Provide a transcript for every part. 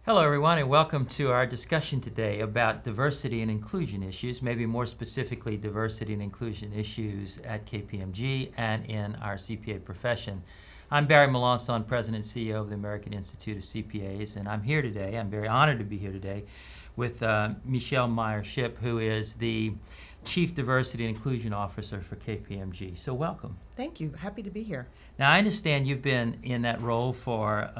Hello, everyone, and welcome to our discussion today about diversity and inclusion issues, maybe more specifically diversity and inclusion issues at KPMG and in our CPA profession. I'm Barry Melancon, President and CEO of the American Institute of CPAs, and I'm here today, I'm very honored to be here today, with Michele Meyer-Shipp, who is the Chief Diversity and Inclusion Officer for KPMG. So welcome. Thank you. Happy to be here. Now, I understand you've been in that role for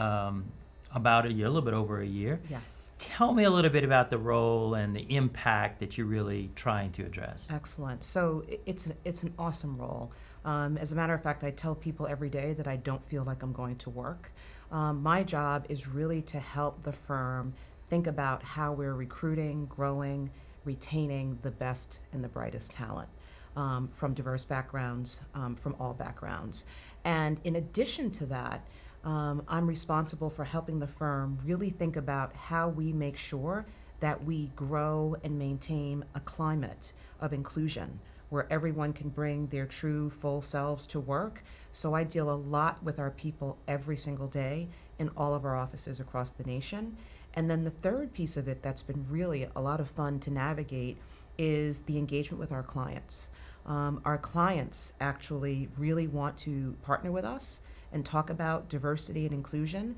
about a year, a little bit over a year. Yes. Tell me a little bit about the role and the impact that you're really trying to address. Excellent. So it's an awesome role. As a matter of fact, I tell people every day that I don't feel like I'm going to work. My job is really to help the firm think about how we're recruiting, growing, retaining the best and the brightest talent from diverse backgrounds, from all backgrounds. And in addition to that, I'm responsible for helping the firm really think about how we make sure that we grow and maintain a climate of inclusion where everyone can bring their true full selves to work. So I deal a lot with our people every single day in all of our offices across the nation. And then the third piece of it that's been really a lot of fun to navigate is the engagement with our clients. Our clients actually really want to partner with us and talk about diversity and inclusion.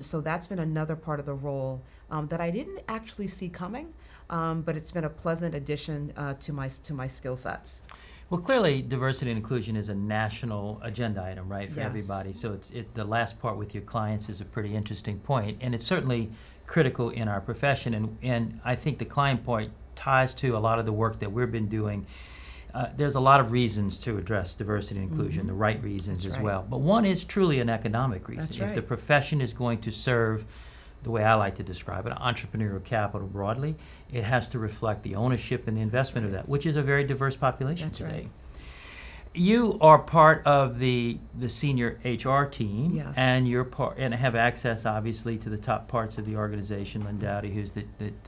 So that's been another part of the role that I didn't actually see coming, but it's been a pleasant addition to my skill sets. Well, clearly, diversity and inclusion is a national agenda item, right, for Yes. everybody. So the last part with your clients is a pretty interesting point, and it's certainly critical in our profession. And I think the client point ties to a lot of the work that we've been doing. There's a lot of reasons to address diversity and inclusion, the right reasons That's as right. well. But one is truly an economic reason. That's If the right. profession is going to serve, the way I like to describe it, entrepreneurial capital broadly, it has to reflect the ownership and the investment of that, which is a very diverse population That's today. right. You are part of the senior HR team, Yes. and you're part and have access, obviously, to the top parts of the organization. Lynn Dowdy, who's the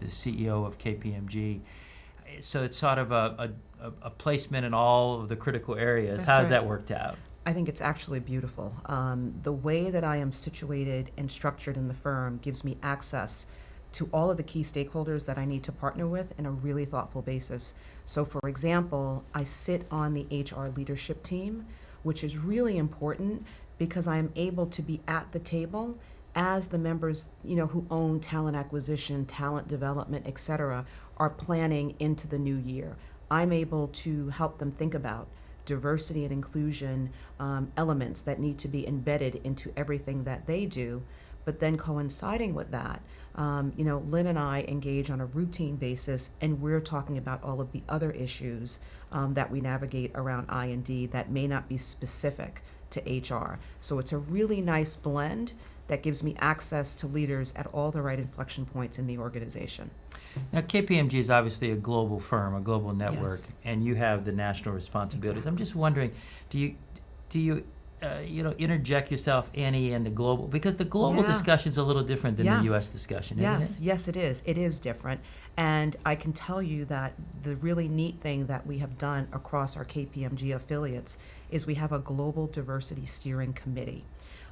CEO of KPMG. So it's sort of a placement in all of the critical areas. That's How's right. that worked out? I think it's actually beautiful. The way that I am situated and structured in the firm gives me access to all of the key stakeholders that I need to partner with in a really thoughtful basis. So, for example, I sit on the HR leadership team, which is really important because I am able to be at the table as the members, who own talent acquisition, talent development, et cetera, are planning into the new year. I'm able to help them think about diversity and inclusion elements that need to be embedded into everything that they do. But then coinciding with that, Lynn and I engage on a routine basis, and we're talking about all of the other issues that we navigate around I&D that may not be specific to HR. So it's a really nice blend that gives me access to leaders at all the right inflection points in the organization. Now, KPMG is obviously a global firm, a global network, Yes. and you have the national responsibilities. Exactly. I'm just wondering, do you interject yourself any in the global, because the global Yeah. discussion is a little different than Yes. the U.S. discussion, isn't Yes, it? yes, it is. It is different. And I can tell you that the really neat thing that we have done across our KPMG affiliates is we have a global diversity steering committee.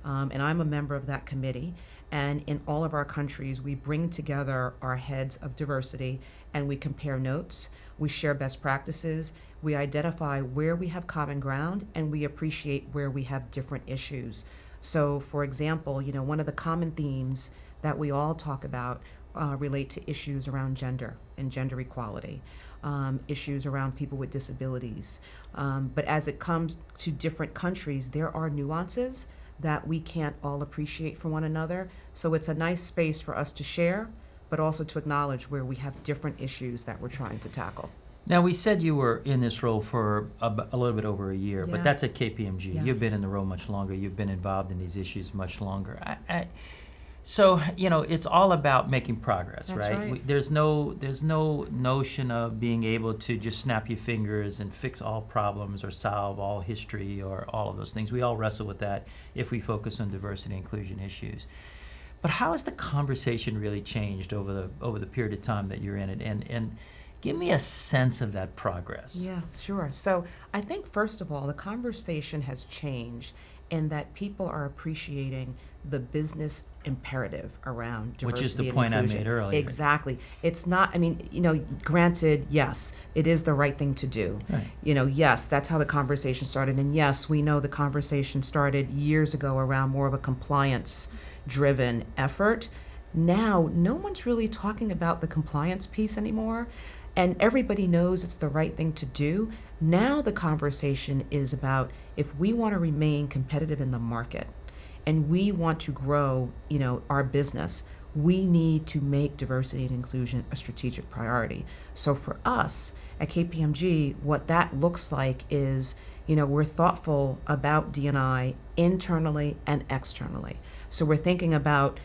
And I'm a member of that committee. And in all of our countries, we bring together our heads of diversity and we compare notes, we share best practices, we identify where we have common ground, and we appreciate where we have different issues. So, for example, one of the common themes that we all talk about relate to issues around gender and gender equality, issues around people with disabilities. But as it comes to different countries, there are nuances that we can't all appreciate from one another. So it's a nice space for us to share, but also to acknowledge where we have different issues that we're trying to tackle. Now, we said you were in this role for a little bit over a year, Yeah. but that's at KPMG. Yes. You've been in the role much longer. You've been involved in these issues much longer. So, it's all about making progress, That's right. There's no notion of being able to just snap your fingers and fix all problems or solve all history or all of those things. We all wrestle with that if we focus on diversity and inclusion issues. But how has the conversation really changed over the period of time that you're in it? And give me a sense of that progress. Yeah, sure. So I think, first of all, the conversation has changed and that people are appreciating the business imperative around diversity Which is the and point inclusion. I made earlier. Exactly. It's not, I mean, granted, yes, it is the right thing to do. Right. Yes, that's how the conversation started. And yes, we know the conversation started years ago around more of a compliance-driven effort. Now, no one's really talking about the compliance piece anymore, and everybody knows it's the right thing to do. Now the conversation is about, if we want to remain competitive in the market and we want to grow, our business, we need to make diversity and inclusion a strategic priority. So for us at KPMG, what that looks like is, we're thoughtful about D&I internally and externally. So we're thinking about,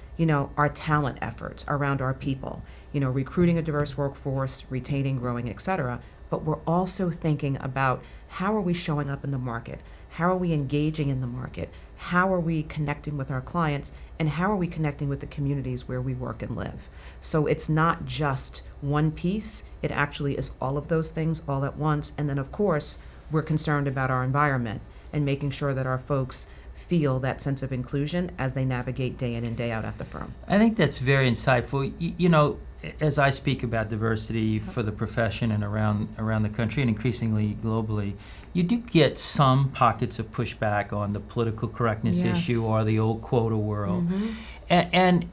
our talent efforts around our people, recruiting a diverse workforce, retaining, growing, et cetera. But we're also thinking about, how are we showing up in the market? How are we engaging in the market? How are we connecting with our clients? And how are we connecting with the communities where we work and live? So it's not just one piece. It actually is all of those things all at once. And then, of course, we're concerned about our environment and making sure that our folks feel that sense of inclusion as they navigate day in and day out at the firm. I think that's very insightful. As I speak about diversity for the profession and around the country and increasingly globally, you do get some pockets of pushback on the political correctness Yes. issue or the old quota world. Mm-hmm. And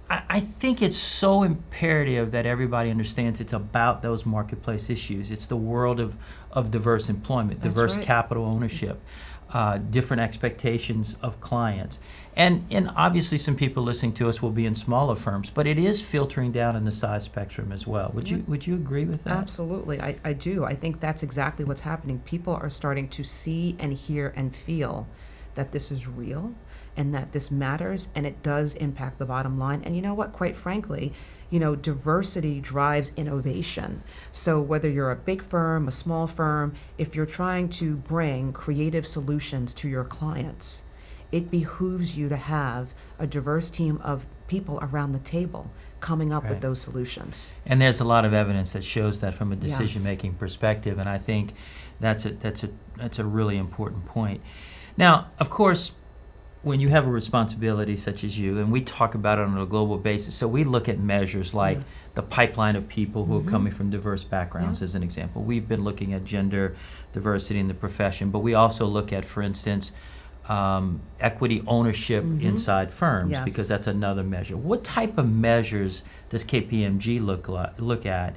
I think it's so imperative that everybody understands it's about those marketplace issues. It's the world of diverse employment, That's diverse right. capital ownership, different expectations of clients. And obviously some people listening to us will be in smaller firms, but it is filtering down in the size spectrum as well. Would you agree with that? Absolutely, I do. I think that's exactly what's happening. People are starting to see and hear and feel that this is real and that this matters and it does impact the bottom line. And you know what, quite frankly, diversity drives innovation. So whether you're a big firm, a small firm, if you're trying to bring creative solutions to your clients, it behooves you to have a diverse team of people around the table coming up with Right. those solutions. And there's a lot of evidence that shows that from a Yes. decision-making perspective, and I think that's a really important point. Now, of course, when you have a responsibility such as you, and we talk about it on a global basis, so we look at measures like Yes. the pipeline of people who Mhm. are coming from diverse backgrounds, Yeah. as an example. We've been looking at gender diversity in the profession, but we also look at, for instance, equity ownership Mhm. inside firms, Yes. because that's another measure. What type of measures does KPMG look at,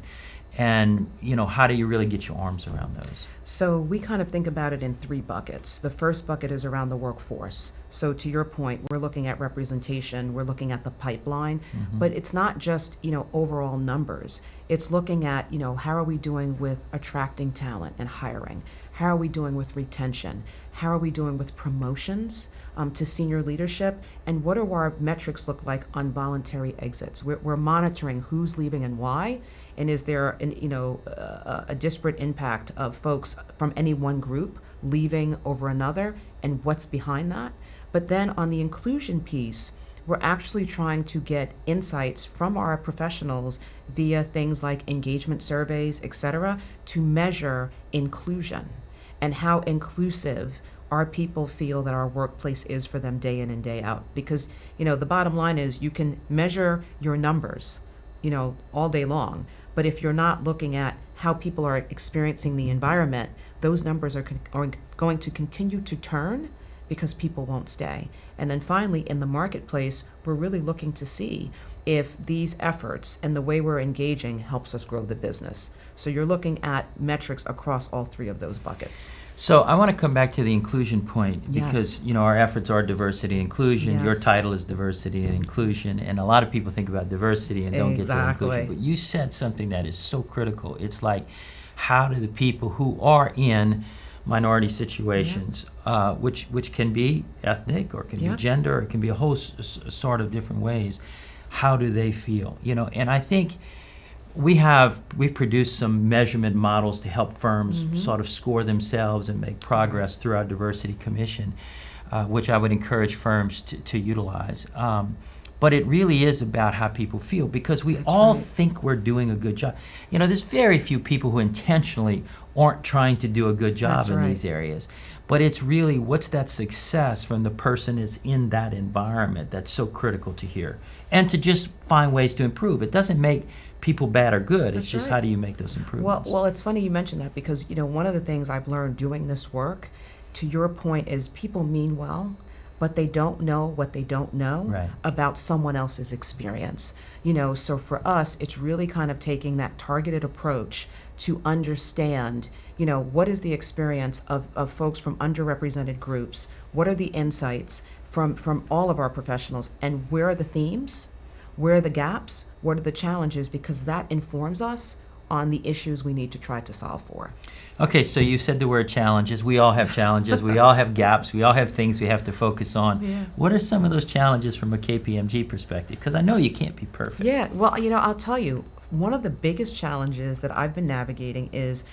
and how do you really get your arms around those? So we kind of think about it in three buckets. The first bucket is around the workforce. So to your point, we're looking at representation, we're looking at the pipeline, Mhm. but it's not just, overall numbers. It's looking at, how are we doing with attracting talent and hiring? How are we doing with retention? How are we doing with promotions to senior leadership? And what do our metrics look like on voluntary exits? We're monitoring who's leaving and why, and is there a disparate impact of folks from any one group leaving over another, and what's behind that? But then on the inclusion piece, we're actually trying to get insights from our professionals via things like engagement surveys, et cetera, to measure inclusion and how inclusive our people feel that our workplace is for them day in and day out. Because, the bottom line is you can measure your numbers, all day long, but if you're not looking at how people are experiencing the environment, those numbers are going to continue to turn because people won't stay. And then finally, in the marketplace, we're really looking to see if these efforts and the way we're engaging helps us grow the business. So you're looking at metrics across all three of those buckets. So I want to come back to the inclusion point, because Yes. our efforts are diversity and inclusion. Your Yes. title is diversity and inclusion, and a lot of people think about diversity and don't get to inclusion. Exactly. But you said something that is so critical. It's like, how do the people who are in minority situations, which can be ethnic or can Yeah. be gender, or it can be a whole sort of different ways, how do they feel? And I think we've produced some measurement models to help firms Mhm. sort of score themselves and make progress through our diversity commission, which I would encourage firms to utilize. But it really is about how people feel, because we That's all right. think we're doing a good job. There's very few people who intentionally aren't trying to do a good job That's in right. these areas. But it's really what's that success from the person is in that environment that's so critical to hear. And to just find ways to improve. It doesn't make people bad or good. It's That's just right. how do you make those improvements? Well, it's funny you mention that because, one of the things I've learned doing this work, to your point, is people mean well, but they don't know what they don't know Right. about someone else's experience. So for us, it's really kind of taking that targeted approach to understand, what is the experience of folks from underrepresented groups? What are the insights from all of our professionals? And where are the themes? Where are the gaps? What are the challenges? Because that informs us on the issues we need to try to solve for. Okay, so you said the word challenges. We all have challenges. We all have gaps. We all have things we have to focus on. Yeah. What are some of those challenges from a KPMG perspective? Because I know you can't be perfect. Yeah, well, I'll tell you, one of the biggest challenges that I've been navigating is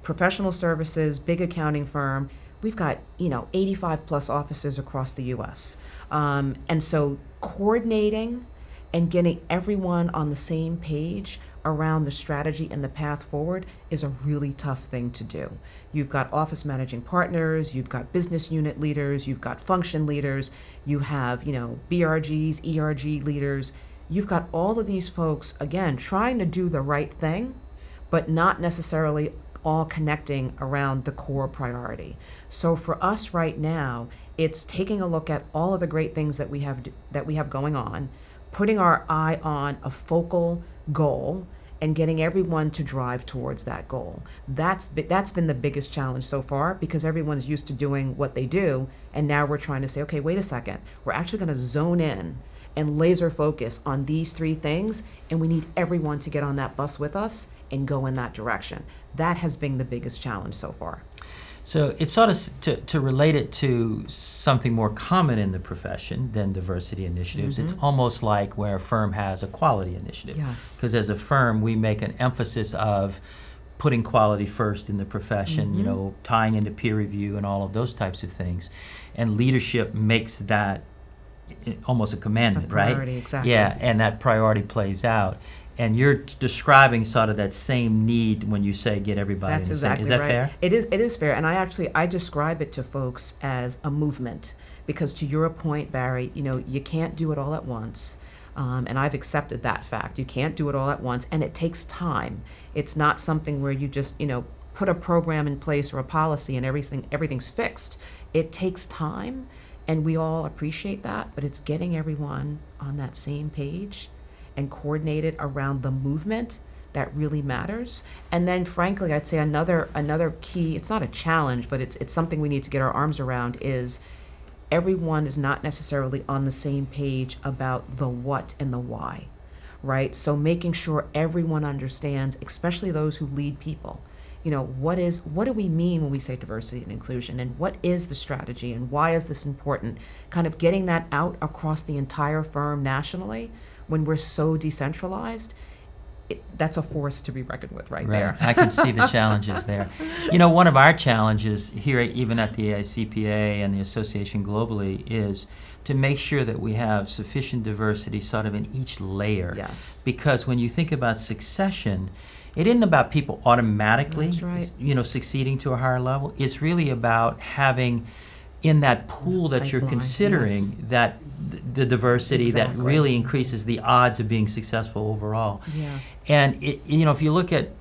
professional services, big accounting firm. We've got, 85 plus offices across the US. And so coordinating and getting everyone on the same page around the strategy and the path forward is a really tough thing to do. You've got office managing partners, you've got business unit leaders, you've got function leaders, you have, BRGs, ERG leaders. You've got all of these folks, again, trying to do the right thing, but not necessarily all connecting around the core priority. So for us right now, it's taking a look at all of the great things that we have going on, putting our eye on a focal goal and getting everyone to drive towards that goal. That's been the biggest challenge so far because everyone's used to doing what they do, and now we're trying to say, okay, wait a second, we're actually going to zone in and laser focus on these three things, and we need everyone to get on that bus with us and go in that direction. That has been the biggest challenge so far. So it's sort of to relate it to something more common in the profession than diversity initiatives. It's almost like where a firm has a quality initiative. Yes. Because as a firm, we make an emphasis of putting quality first in the profession, tying into peer review and all of those types of things. And leadership makes that almost a commandment, A priority, right? exactly. Yeah, and that priority plays out. And you're describing sort of that same need when you say get everybody That's in the same. exactly Is that right. fair? It is fair, and I describe it to folks as a movement because to your point, Barry, you can't do it all at once. And I've accepted that fact. You can't do it all at once, and it takes time. It's not something where you just, put a program in place or a policy and everything's fixed. It takes time, and we all appreciate that, but it's getting everyone on that same page and coordinated around the movement that really matters. And then frankly, I'd say another key, it's not a challenge, but it's something we need to get our arms around is everyone is not necessarily on the same page about the what and the why, right? So making sure everyone understands, especially those who lead people, what do we mean when we say diversity and inclusion, and what is the strategy, and why is this important? Kind of getting that out across the entire firm nationally when we're so decentralized, that's a force to be reckoned with right there. I can see the challenges there. One of our challenges here, even at the AICPA and the association globally, is to make sure that we have sufficient diversity sort of in each layer. Yes. Because when you think about succession, it isn't about people automatically, That's right. succeeding to a higher level. It's really about having in that pool that you're Pipeline, considering yes. that the diversity that Exactly. really increases the odds of being successful overall. Yeah. And if you look at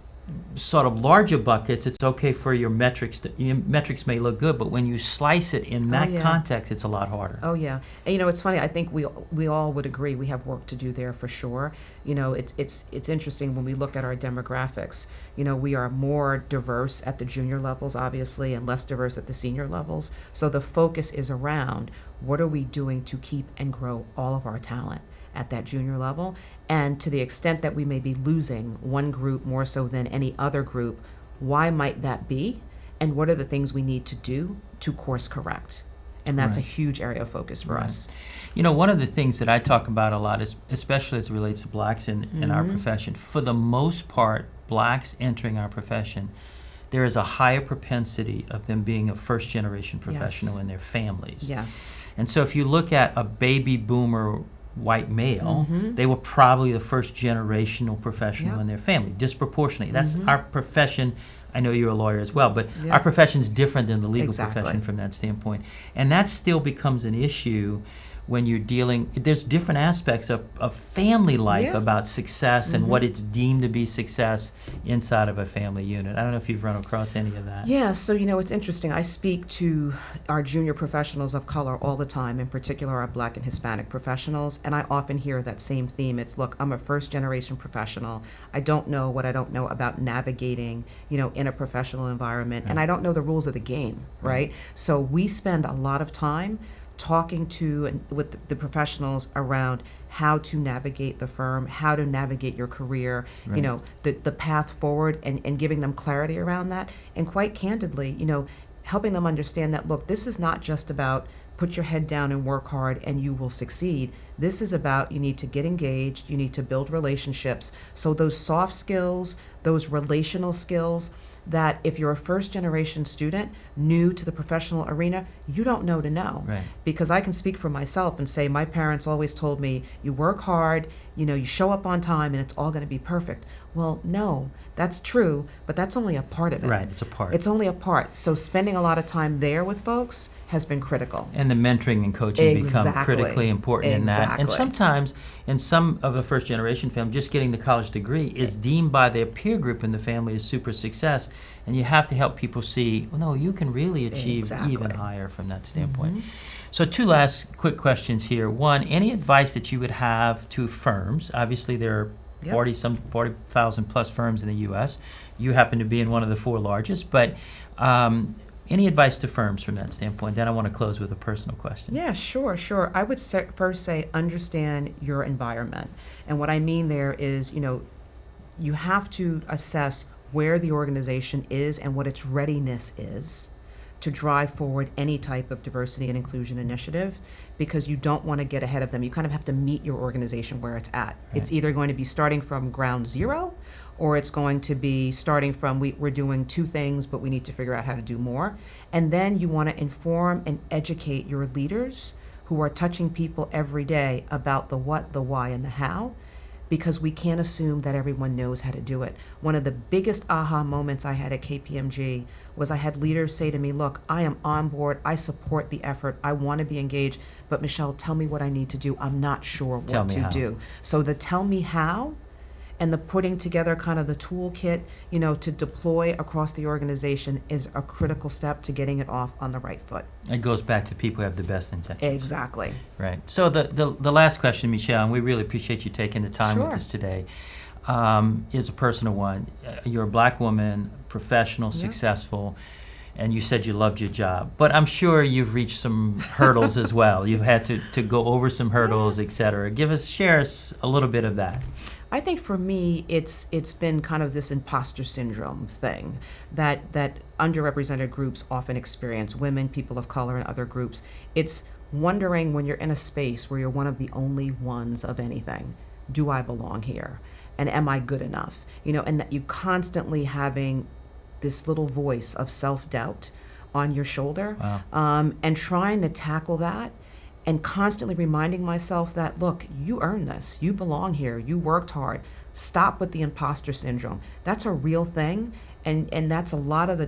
sort of larger buckets, it's okay for your metrics. Your metrics may look good, but when you slice it in that yeah. context, it's a lot harder. Oh yeah, and it's funny. I think we all would agree we have work to do there for sure. It's interesting when we look at our demographics. We are more diverse at the junior levels, obviously, and less diverse at the senior levels. So the focus is around what are we doing to keep and grow all of our talent at that junior level, and to the extent that we may be losing one group more so than any other group, why might that be, and what are the things we need to do to course correct? And that's Right. a huge area of focus for Right. us. One of the things that I talk about a lot, is, especially as it relates to blacks in our profession, for the most part, blacks entering our profession, there is a higher propensity of them being a first-generation professional in their families. Yes. And so if you look at a baby boomer white male, they were probably the first generational professional in their family, disproportionately. That's our profession. I know you're a lawyer as well, but our profession is different than the legal profession from that standpoint. And that still becomes an issue when you're dealing, there's different aspects of family life about success and what it's deemed to be success inside of a family unit. I don't know if you've run across any of that. Yeah, so it's interesting. I speak to our junior professionals of color all the time, in particular our Black and Hispanic professionals, and I often hear that same theme. It's, look, I'm a first generation professional. I don't know what I don't know about navigating, in a professional environment, and I don't know the rules of the game, right? So we spend a lot of time talking to and with the professionals around how to navigate the firm, how to navigate your career, the path forward, and giving them clarity around that. And quite candidly, helping them understand that, look, this is not just about put your head down and work hard and you will succeed. This is about, you need to get engaged, you need to build relationships. So those soft skills, those relational skills, that if you're a first generation student new to the professional arena, you don't know to know. Right. Because I can speak for myself and say my parents always told me, you work hard, you show up on time and it's all going to be perfect. Well, no, that's true, but that's only a part of it. Right, it's a part. It's only a part. So spending a lot of time there with folks has been critical. And the mentoring and coaching become critically important in that. And sometimes, in some of the first generation family, just getting the college degree is deemed by their peer group in the family as super success. And you have to help people see, well, no, you can really achieve even higher from that standpoint. So 2 last quick questions here. One, any advice that you would have to firms? Obviously, there are 40,000 plus firms in the U.S. You happen to be in one of the 4 largest, but any advice to firms from that standpoint? Then I want to close with a personal question. Yeah, sure. I would first say understand your environment. And what I mean there is, you have to assess where the organization is and what its readiness is to drive forward any type of diversity and inclusion initiative, because you don't want to get ahead of them. You kind of have to meet your organization where it's at. Right. It's either going to be starting from ground zero, or it's going to be starting from we're doing 2 things, but we need to figure out how to do more. And then you want to inform and educate your leaders who are touching people every day about the what, the why, and the how, because we can't assume that everyone knows how to do it. One of the biggest aha moments I had at KPMG was I had leaders say to me, look, I am on board, I support the effort, I want to be engaged, but Michele, tell me what I need to do. I'm not sure what to do. So the tell me how and the putting together kind of the toolkit, to deploy across the organization is a critical step to getting it off on the right foot. It goes back to people who have the best intentions. Exactly. Right. So the last question, Michele, and we really appreciate you taking the time with us today, is a personal one. You're a Black woman, professional, successful, and you said you loved your job. But I'm sure you've reached some hurdles as well. You've had to go over some hurdles, et cetera. Share us a little bit of that. I think for me, it's been kind of this imposter syndrome thing that underrepresented groups often experience, women, people of color, and other groups. It's wondering when you're in a space where you're one of the only ones of anything, do I belong here? And am I good enough? And that you constantly having this little voice of self-doubt on your shoulder. Wow. And trying to tackle that and constantly reminding myself that, look, you earned this, you belong here, you worked hard. Stop with the imposter syndrome. That's a real thing, and that's a lot of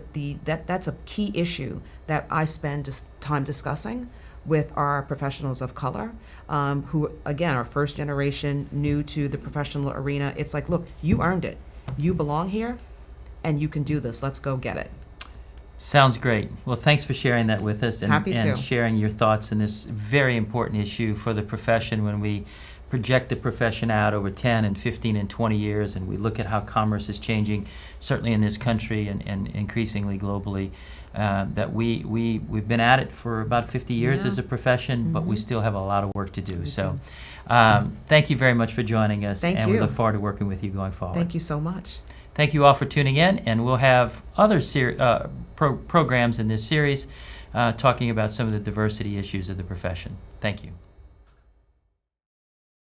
that's a key issue that I spend time discussing with our professionals of color, who again are first generation, new to the professional arena. It's like, look, you earned it, you belong here, and you can do this. Let's go get it. Sounds great. Well, thanks for sharing that with us and sharing your thoughts on this very important issue for the profession when we project the profession out over 10 and 15 and 20 years and we look at how commerce is changing, certainly in this country and increasingly globally, that we've been at it for about 50 years as a profession, but we still have a lot of work to do. So thank you very much for joining us. Thank you. We look forward to working with you going forward. Thank you so much. Thank you all for tuning in, and we'll have other programs in this series talking about some of the diversity issues of the profession. Thank you.